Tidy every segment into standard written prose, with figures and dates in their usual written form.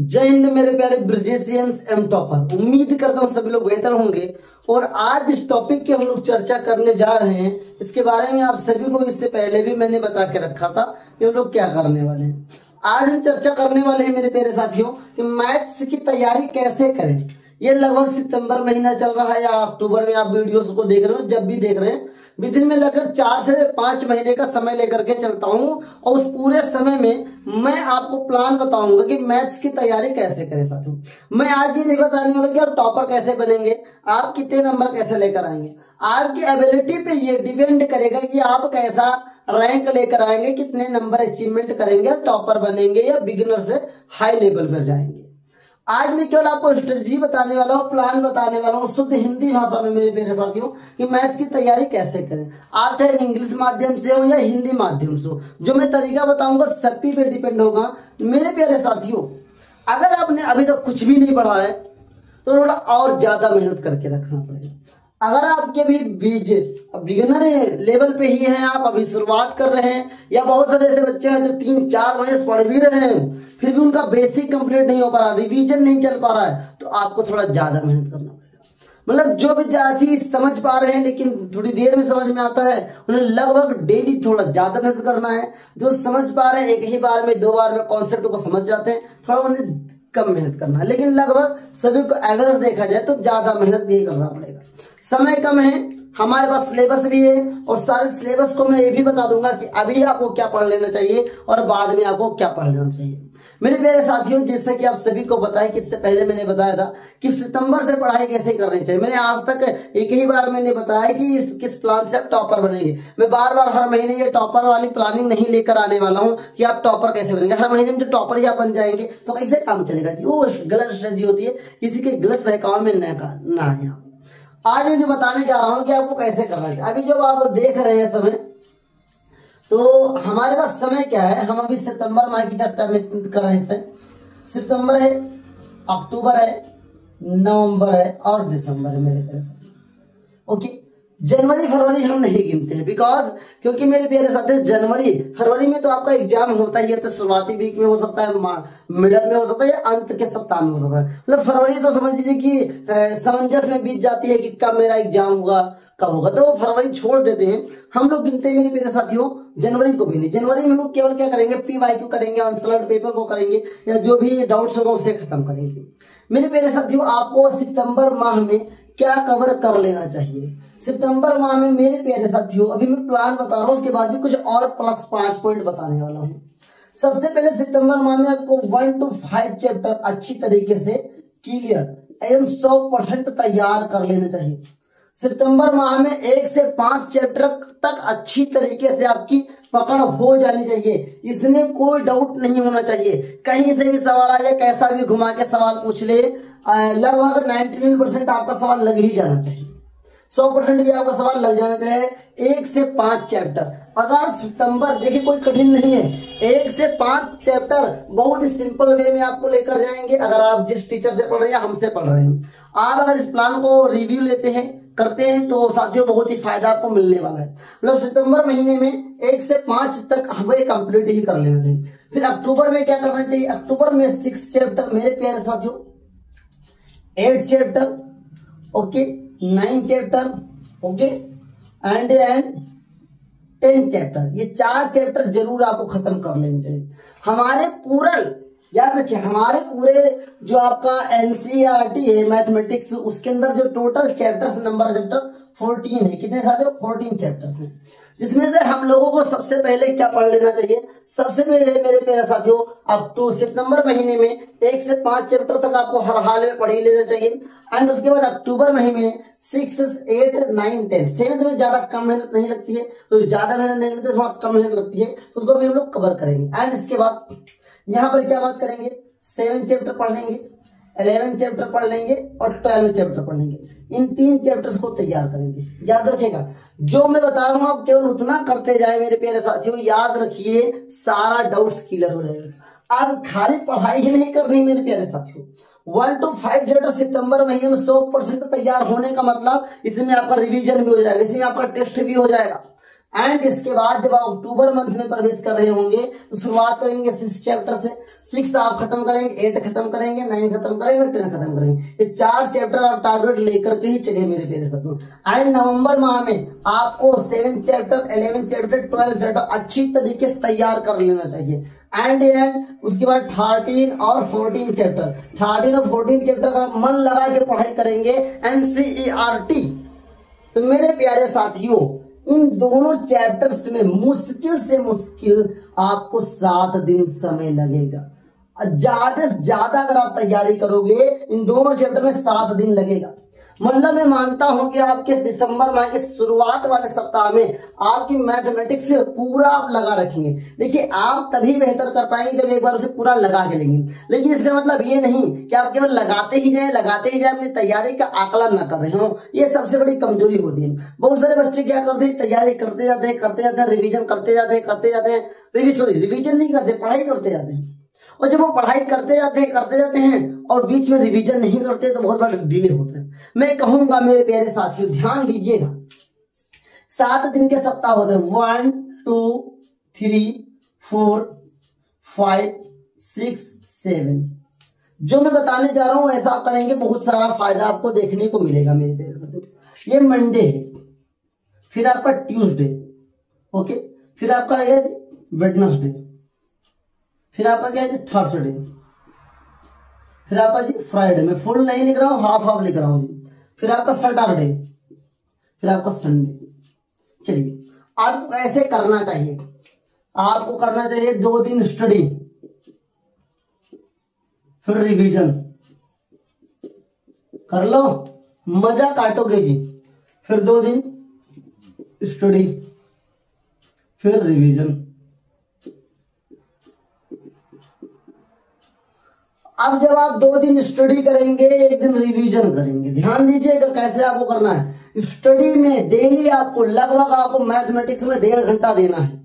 जय हिंद मेरे प्यारे ब्रिजेशियंस एम टॉपर। उम्मीद करता हूँ सभी लोग बेहतर होंगे। और आज इस टॉपिक की हम लोग चर्चा करने जा रहे हैं। इसके बारे में आप सभी को इससे पहले भी मैंने बता के रखा था कि हम लोग क्या करने वाले हैं। आज हम चर्चा करने वाले हैं मेरे प्यारे साथियों कि मैथ्स की तैयारी कैसे करें। ये लगभग सितंबर महीना चल रहा है या अक्टूबर में आप वीडियोस को देख रहे हो, जब भी देख रहे हैं विदिन में लगभग 4 से 5 महीने का समय लेकर के चलता हूं। और उस पूरे समय में मैं आपको प्लान बताऊंगा कि मैथ्स की तैयारी कैसे करें। साथियों मैं आज ये नहीं बताने वाला कि आप टॉपर कैसे बनेंगे, आप कितने नंबर कैसे लेकर आएंगे। आपकी एबिलिटी पे ये डिपेंड करेगा कि आप कैसा रैंक लेकर आएंगे, कितने नंबर अचीवमेंट करेंगे, टॉपर बनेंगे या बिगिनर से हाई लेवल पर जाएंगे। आज मैं केवल आपको स्ट्रेटजी बताने वाला हूँ, प्लान बताने वाला हूँ शुद्ध हिंदी भाषा में मेरे प्यारे साथियों कि मैथ्स की तैयारी कैसे करें। आप चाहे इंग्लिश माध्यम से हो या हिंदी माध्यम से हो, जो मैं तरीका बताऊंगा सभी पे डिपेंड होगा। मेरे प्यारे साथियों अगर आपने अभी तक कुछ भी नहीं पढ़ा है तो थोड़ा और ज्यादा मेहनत करके रखना पड़ेगा। अगर आपके भी बिगिनर लेवल पे ही हैं, आप अभी शुरुआत कर रहे हैं, या बहुत सारे ऐसे बच्चे हैं जो 3-4 महीने से पढ़ भी रहे हैं फिर भी उनका बेसिक कंप्लीट नहीं हो पा रहा, रिवीजन नहीं चल पा रहा है, तो आपको थोड़ा ज्यादा मेहनत करना पड़ेगा। मतलब जो विद्यार्थी समझ पा रहे हैं लेकिन थोड़ी देर में समझ में आता है, उन्हें लगभग डेली थोड़ा ज्यादा मेहनत करना है। जो समझ पा रहे हैं एक ही बार में 2 बार में कॉन्सेप्ट को समझ जाते हैं, थोड़ा उन्हें कम मेहनत करना है। लेकिन लगभग सभी को एवरेज देखा जाए तो ज्यादा मेहनत नहीं करना पड़ेगा। समय कम है, हमारे पास सिलेबस भी है और सारे सिलेबस को मैं ये भी बता दूंगा कि अभी आपको क्या पढ़ लेना चाहिए और बाद में आपको क्या पढ़ लेना चाहिए। मेरे प्यारे साथियों जैसे कि आप सभी को बताया कि इससे पहले मैंने बताया था कि सितंबर से पढ़ाई कैसे करनी चाहिए। मैंने आज तक एक ही बार मैंने बताया कि किस प्लान से आप टॉपर बनेंगे। मैं बार बार हर महीने ये टॉपर वाली प्लानिंग नहीं लेकर आने वाला हूं कि आप टॉपर कैसे बनेंगे। हर महीने में जो टॉपर ही आप बन जाएंगे तो कैसे काम चलेगा जी, वो गलत स्ट्रेटजी होती है, किसी के गलत बहकाव में ना आए। आज मैं जो बताने जा रहा हूं कि आपको कैसे करना चाहिए। अभी जो आप देख रहे हैं समय, तो हमारे पास समय क्या है, हम अभी सितंबर माह की चर्चा में कर रहे हैं। सितंबर है, अक्टूबर है, नवंबर है और दिसंबर है मेरे प्यारे साथियों। ओके, जनवरी फरवरी हम नहीं गिनते हैं क्योंकि मेरे प्यारे साथियों जनवरी फरवरी में तो आपका एग्जाम होता ही है, तो शुरुआती वीक में हो सकता है, मिडल में हो सकता है या अंत के सप्ताह में हो सकता है। मतलब फरवरी तो समझ लीजिए कि समंजस में बीत जाती है कि कब मेरा एग्जाम होगा, कब होगा, तो फरवरी छोड़ देते हैं। हम लोग गिनते हैं मेरे प्यारे साथियों जनवरी को भी नहीं। जनवरी में हम लोग केवल क्या करेंगे, PYQ करेंगे, आंसर पेपर को करेंगे या जो भी डाउट्स होगा उसे खत्म करेंगे। मेरे प्यारे साथियों आपको सितंबर माह में क्या कवर कर लेना चाहिए। सितंबर माह में मेरे प्यारे साथियों अभी मैं प्लान बता रहा हूं, उसके बाद भी कुछ और प्लस 5 पॉइंट बताने वाला हूं। सबसे पहले सितंबर माह में आपको 1 to 5 चैप्टर अच्छी तरीके से क्लियर एवं 100% तैयार कर लेना चाहिए। सितंबर माह में 1 से 5 चैप्टर तक अच्छी तरीके से आपकी पकड़ हो जानी चाहिए, इसमें कोई डाउट नहीं होना चाहिए। कहीं से भी सवाल आ जाए, कैसा भी घुमा के सवाल पूछ ले, लगभग 99% आपका सवाल लग ही जाना चाहिए, 100% भी आपका सवाल लग जाना चाहिए। 1 से 5 चैप्टर अगर सितंबर, देखिए कोई कठिन नहीं है, 1 से 5 चैप्टर बहुत ही सिंपल वे में आपको लेकर जाएंगे। अगर आप जिस टीचर से पढ़ रहे हैं या हमसे पढ़ रहे हैं, आप अगर इस प्लान को रिव्यू लेते हैं, करते हैं, तो साथियों बहुत ही फायदा आपको मिलने वाला है। मतलब सितंबर महीने में 1 से 5 तक हमें कंप्लीट ही कर लेना चाहिए। फिर अक्टूबर में क्या करना चाहिए, अक्टूबर में 6 चैप्टर मेरे प्यारे साथियों, 8 chapter, okay, 9 chapter, okay, and 10 chapter. ये 4 चैप्टर जरूर आपको खत्म कर लेने चाहिए। हमारे पूरा याद रखिए, हमारे पूरे जो आपका NCERT है मैथमेटिक्स, उसके अंदर जो टोटल चैप्टर्स नंबर चैप्टर 14 है। कितने साथियों, 14 चैप्टर्स हैं, जिसमें से हम लोगों को सबसे पहले क्या पढ़ लेना चाहिए। सबसे पहले मेरे प्यारे साथियों अक्टूबर सितंबर महीने में 1 से 5 चैप्टर तक आपको हर हाल में पढ़ ही लेना चाहिए। एंड उसके बाद अक्टूबर महीने में 6, 8, 9, 10, 7 में ज्यादा कम मेहनत नहीं लगती है, तो ज्यादा मेहनत नहीं लगती है, थोड़ा कम मेहनत लगती है, तो उसको भी हम लोग कवर करेंगे। एंड इसके बाद यहाँ पर क्या बात करेंगे, 7 चैप्टर पढ़ लेंगे, 11 चैप्टर पढ़ लेंगे और 12 चैप्टर पढ़ लेंगे। इन 3 चैप्टर्स को तैयार करेंगे। याद रखिएगा जो मैं बता रहा हूं आप केवल उतना करते जाए मेरे प्यारे साथियों। याद रखिए सारा डाउट्स क्लियर हो जाएगा। आप खाली पढ़ाई ही नहीं करनी मेरे प्यारे साथियों। 1 to 5 चैप्टर सितंबर महीने में 100% तैयार होने का मतलब इसमें आपका रिवीजन भी हो जाएगा, इसमें आपका टेस्ट भी हो जाएगा। एंड इसके बाद जब आप अक्टूबर मंथ में प्रवेश कर रहे होंगे तो शुरुआत करेंगे 6 चैप्टर से। 6 आप खत्म करेंगे, 8 खत्म करेंगे, 9 खत्म करेंगे, 10 खत्म करेंगे। ये 4 चैप्टर आप टारगेट लेकर के ही चलिए मेरे प्यारे साथियों। एंड नवंबर माह में आपको 7 चैप्टर, 11 चैप्टर, 12 चैप्टर अच्छी तरीके से तैयार कर लेना चाहिए। एंड उसके बाद 13 और 14 चैप्टर, 13 और 14 चैप्टर का मन लगा के पढ़ाई करेंगे NCERT। तो मेरे प्यारे साथियों, इन दोनों चैप्टर्स में मुश्किल से मुश्किल आपको 7 दिन समय लगेगा। ज्यादा से ज्यादा अगर आप तैयारी करोगे इन दोनों चैप्टर में 7 दिन लगेगा। मतलब मैं मानता हूं कि आपके दिसंबर माह के शुरुआत वाले सप्ताह में आपकी मैथमेटिक्स पूरा आप लगा रखेंगे। देखिए, आप तभी बेहतर कर पाएंगे जब एक बार उसे पूरा लगा के लेंगे। लेकिन इसका मतलब ये नहीं कि आप केवल लगाते ही जाए अपनी तैयारी का आकलन न कर रहे हो। ये सबसे बड़ी कमजोरी होती है। बहुत सारे बच्चे क्या करते हैं, तैयारी करते जाते हैं, रिविजन करते जाते हैं, रिविजन नहीं करते, पढ़ाई करते जाते हैं। और जब वो पढ़ाई करते जाते हैं और बीच में रिवीजन नहीं करते तो बहुत बड़ा डिले होता है। मैं कहूंगा मेरे प्यारे साथियों, ध्यान दीजिएगा, 7 दिन के सप्ताह होते हैं। 1 2 3 4 5 6 7। जो मैं बताने जा रहा हूं ऐसा आप करेंगे, बहुत सारा फायदा आपको देखने को मिलेगा मेरे प्यारे साथियों। ये मंडे है, फिर आपका ट्यूसडे, ओके, फिर आपका है वेडनेसडे, फिर आपका क्या है थर्सडे, फिर आपका जी फ्राइडे। मैं फुल नहीं लिख रहा हूं, हाफ लिख रहा हूं जी। फिर आपका सैटरडे, फिर आपका संडे। चलिए, आपको ऐसे करना चाहिए। आपको करना चाहिए 2 दिन स्टडी, फिर रिवीजन कर लो, मजा काटोगे जी। फिर 2 दिन स्टडी, फिर रिवीजन। अब जब आप 2 दिन स्टडी करेंगे, 1 दिन रिवीजन करेंगे। ध्यान दीजिएगा कैसे आपको करना है। स्टडी में डेली आपको लगभग आपको मैथमेटिक्स में 1.5 घंटा देना है।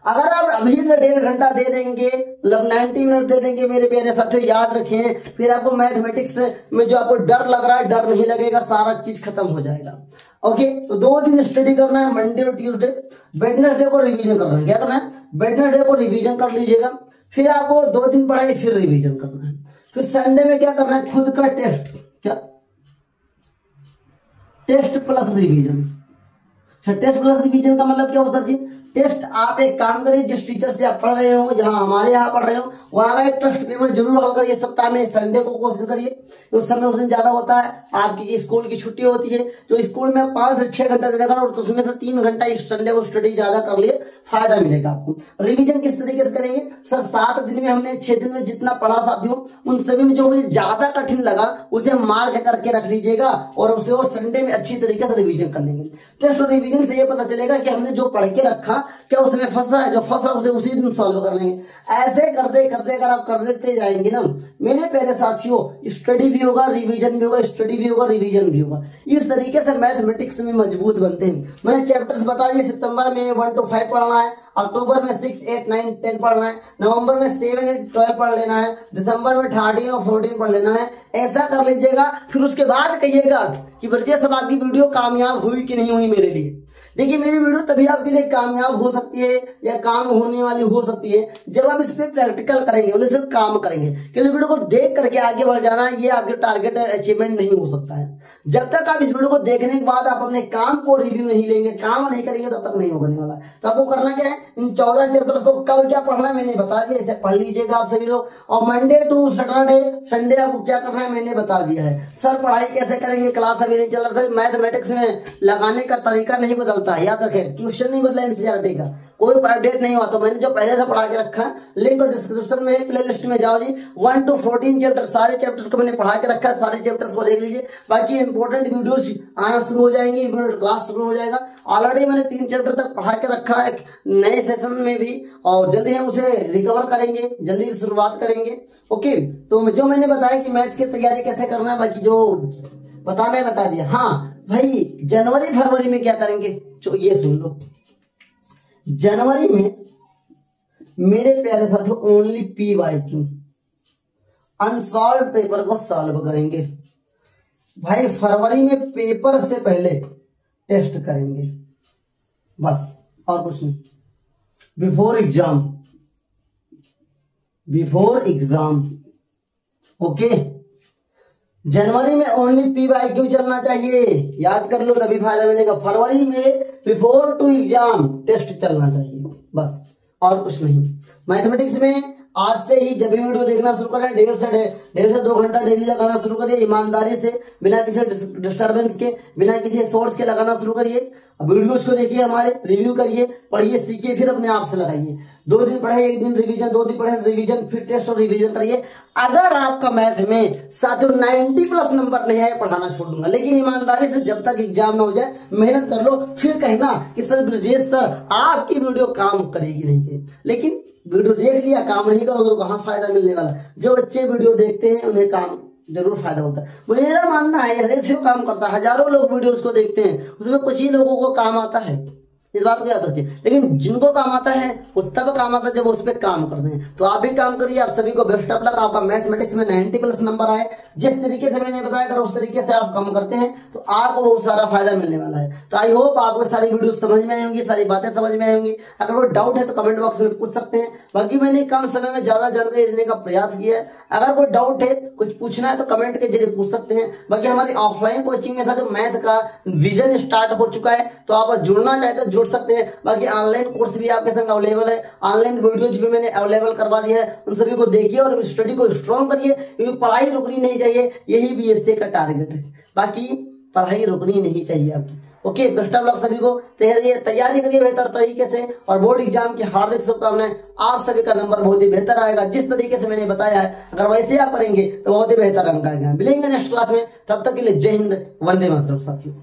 अगर आप अभी से 1.5 घंटा दे देंगे, मतलब 90 मिनट दे देंगे मेरे प्यारे साथियों, याद रखें, फिर आपको मैथमेटिक्स में जो आपको डर लग रहा है, डर नहीं लगेगा, सारा चीज खत्म हो जाएगा। ओके, तो 2 दिन स्टडी करना है, मंडे और ट्यूसडे। वेडनेसडे को रिवीजन करना है। क्या करना है, वेडनेसडे को रिवीजन कर लीजिएगा। फिर आपको 2 दिन पढ़ाई, फिर रिवीजन करना है। फिर संडे में क्या करना है, खुद का टेस्ट, क्या test plus revision. Test plus revision का मतलब क्या होता है जी, टेस्ट आप एक काम करिए, जिस टीचर से आप पढ़ रहे हो, जहां हमारे यहाँ पढ़ रहे हो, वहां का एक टेस्ट पेपर जरूर हल करिए सप्ताह में। संडे को कोशिश करिए, उस समय उस दिन ज्यादा होता है, आपकी स्कूल की छुट्टी होती है, तो स्कूल में 5 से 6 घंटा देगा और उसमें से 3 घंटा इस संडे को स्टडी ज्यादा कर लिए, फायदा मिलेगा आपको। रिवीजन किस तरीके से करेंगे सर, 7 दिन में हमने 6 दिन में जितना पढ़ा साथियों, उन सभी में जो मुझे ज्यादा कठिन लगा उसे मार्क करके रख लीजिएगा और उसे और संडे में अच्छी तरीके से रिवीजन कर लेंगे। टेस्ट और रिवीजन से ये पता चलेगा कि हमने जो पढ़ के रखा क्या उसमें फंस रहा है, जो फंस रहा है उसे उसी दिन सॉल्व कर लेंगे। ऐसे करते करते अगर आप कर देते जाएंगे ना मेरे प्यारे साथियों, स्टडी भी होगा, रिवीजन भी होगा, स्टडी भी होगा, रिवीजन भी होगा। इस तरीके से मैथमेटिक्स में मजबूत बनते हैं। मैंने चैप्टर्स बता दिए, सितंबर में 1 to 5 पढ़ना है, अक्टूबर में 6, 8, 9, 10 पढ़ना है, नवंबर में 7, 8, 12 पढ़ लेना है, दिसंबर में 13 और 14 पढ़ लेना है। ऐसा कर लीजिएगा। फिर उसके बाद कहिएगा कि ब्रजेश सर आपकी वीडियो कामयाब हुई कि नहीं हुई मेरे लिए। देखिए, मेरी वीडियो तभी आपके लिए कामयाब हो सकती है या काम होने वाली हो सकती है जब आप इस पे प्रैक्टिकल करेंगे, मतलब सिर्फ काम करेंगे। क्योंकि वीडियो को देख करके आगे बढ़ जाना ये आपके टारगेट अचीवमेंट नहीं हो सकता है। जब तक आप इस वीडियो को देखने के बाद आप अपने काम को रिव्यू नहीं लेंगे, काम नहीं करेंगे, तब तक नहीं होने वाला। तो आपको करना क्या है, इन 14 चैप्टर्स को कब क्या पढ़ना है मैंने बता दिया, इसे पढ़ लीजिएगा आप सभी लोग। और मंडे टू सैटरडे, संडे आपको क्या करना है मैंने बता दिया है। सर पढ़ाई कैसे करेंगे, क्लास अभी नहीं चल रहा सर, मैथमेटिक्स में लगाने का तरीका नहीं बदलता है, याद रखें, ट्यूशन नहीं बदला एनसीईआरटी का, कोई अपडेट नहीं हुआ। तो मैंने जो पहले से पढ़ा के रखा है, लिंक डिस्क्रिप्शन में, प्ले लिस्ट में जाओ जी। 1 to 14 चैप्टर, सारे चैप्टर्स को मैंने पढ़ा के रखा है, सारे चैप्टर्स को देख लीजिए। बाकी इंपॉर्टेंट वीडियोस आना शुरू हो जाएंगे, क्लास शुरू हो जाएगा। ऑलरेडी मैंने 3 चैप्टर तक पढ़ा के रखा है नए सेशन में भी, और जल्दी हम उसे रिकवर करेंगे, जल्दी शुरुआत करेंगे। ओके, तो जो मैंने बताया कि मैथ्स की तैयारी कैसे करना है, बाकी जो बताना है बता दिया। हाँ भाई, जनवरी फरवरी में क्या करेंगे, जो ये सुन लो। जनवरी में मेरे प्यारे साथियों ओनली PYQ अनसॉल्व पेपर को सॉल्व करेंगे। भाई फरवरी में पेपर से पहले टेस्ट करेंगे, बस और कुछ नहीं। Before exam okay. जनवरी में ओनली PYQ चलना चाहिए, याद कर लो तभी फायदा मिलेगा। फरवरी में बिफोर टू एग्जाम टेस्ट चलना चाहिए, बस और कुछ नहीं। मैथमेटिक्स में आज से ही जब भी वीडियो देखना शुरू करें, 1.5 से 2 घंटा डेली लगाना शुरू करिए, ईमानदारी से, बिना किसी डिस्टरबेंस के, बिना किसी सोर्स के लगाना शुरू करिए। अब वीडियोज को देखिए, हमारे रिव्यू करिए, पढ़िए, सीखिए, फिर अपने आप से लगाइए। 2 दिन पढ़े, 1 दिन रिवीजन, 2 दिन पढ़े रिवीजन, फिर टेस्ट और रिवीजन करिए। अगर आपका मैथ में साथियों 90+ नंबर नहीं आए, पढ़ाना छोड़ दूंगा, लेकिन ईमानदारी से जब तक एग्जाम ना हो जाए मेहनत कर लो। फिर कहना कि सर ब्रजेश सर आपकी वीडियो काम करेगी नहीं, लेकिन वीडियो देख लिया, काम नहीं करोगे तो कहाँ फायदा मिलने वाला। जो बच्चे वीडियो देखते हैं उन्हें काम जरूर फायदा होता है। मुझे मेरा मानना है हर एक से काम करता है। हजारों लोग वीडियोस को देखते हैं, उसमें कुछ ही लोगों को काम आता है, इस बात को याद रखिए। लेकिन जिनको काम आता है वो तब काम आता है जब उस पर काम करते हैं। तो आप भी काम करिए। आप सभी को बेस्ट ऑफ लक। आपका मैथमेटिक्स में 90+ नंबर आए, जिस तरीके से मैंने बताया अगर उस तरीके से आप काम करते हैं तो आपको बहुत सारा फायदा मिलने वाला है। तो आई होप आपको सारी वीडियो समझ में आई होंगी, सारी बातें समझ में आई होंगी। अगर कोई डाउट है तो कमेंट बॉक्स में पूछ सकते हैं। बाकी मैंने कम समय में ज्यादा जानकारी देने का प्रयास किया है। अगर कोई डाउट है, कुछ पूछना है तो कमेंट के जरिए पूछ सकते हैं। बाकी हमारी ऑफलाइन कोचिंग में साथ मैथ का विजन स्टार्ट हो चुका है, तो आप जुड़ना चाहते हैं जुड़ सकते हैं। बाकी ऑनलाइन कोर्स भी आपके संग अवेलेबल है, ऑनलाइन वीडियोज भी मैंने अवेलेबल करवा दिया है। उन सभी को देखिए और स्टडी को स्ट्रॉन्ग करिए, क्योंकि पढ़ाई रुकनी नहीं चाहिए, यही BSc का टारगेट है। बाकी पढ़ाई रुकनी नहीं चाहिए आपकी। ओके, बेस्ट ऑफ लक सभी को। तैयारी करिए बेहतर तरीके से, और बोर्ड एग्जाम की हार्दिक शुभकामनाएं। आप सभी का नंबर बहुत ही बेहतर आएगा, जिस तरीके से मैंने बताया है। अगर वैसे आप करेंगे तो बहुत ही बेहतर अंक आएगा। मिलेंगे नेक्स्ट क्लास में, तब तक के लिए जय हिंद, वंदे मातरम साथियों।